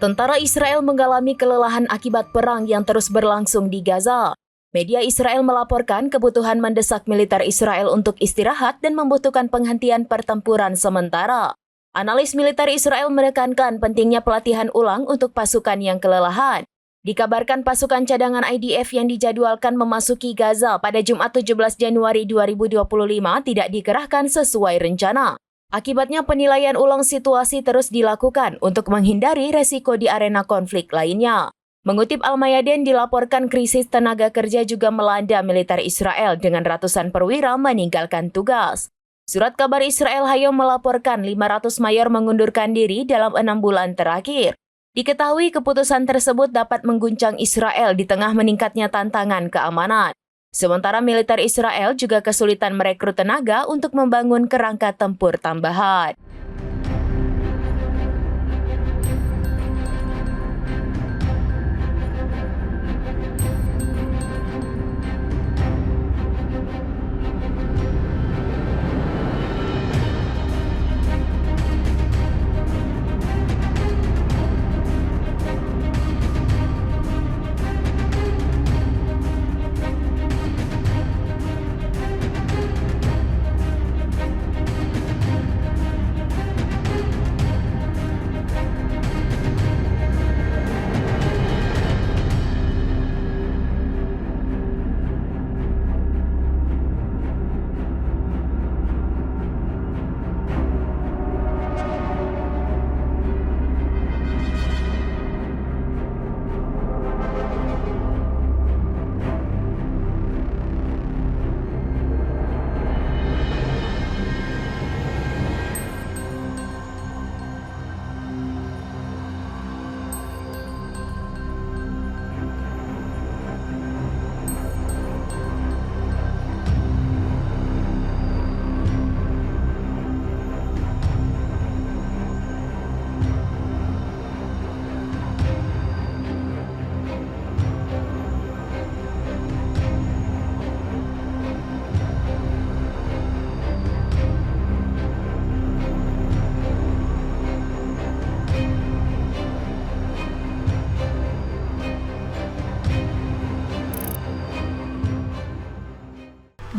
Tentara Israel mengalami kelelahan akibat perang yang terus berlangsung di Gaza. Media Israel melaporkan kebutuhan mendesak militer Israel untuk istirahat dan membutuhkan penghentian pertempuran sementara. Analis militer Israel menekankan pentingnya pelatihan ulang untuk pasukan yang kelelahan. Dikabarkan pasukan cadangan IDF yang dijadwalkan memasuki Gaza pada Jumat 17 Januari 2025 tidak dikerahkan sesuai rencana. Akibatnya penilaian ulang situasi terus dilakukan untuk menghindari resiko di arena konflik lainnya. Mengutip Al-Mayadin, dilaporkan krisis tenaga kerja juga melanda militer Israel dengan ratusan perwira meninggalkan tugas. Surat kabar Israel Hayom melaporkan 500 mayor mengundurkan diri dalam 6 bulan terakhir. Diketahui keputusan tersebut dapat mengguncang Israel di tengah meningkatnya tantangan keamanan. Sementara militer Israel juga kesulitan merekrut tenaga untuk membangun kerangka tempur tambahan.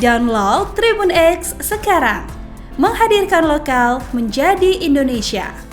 Download Tribun X sekarang, menghadirkan lokal menjadi Indonesia.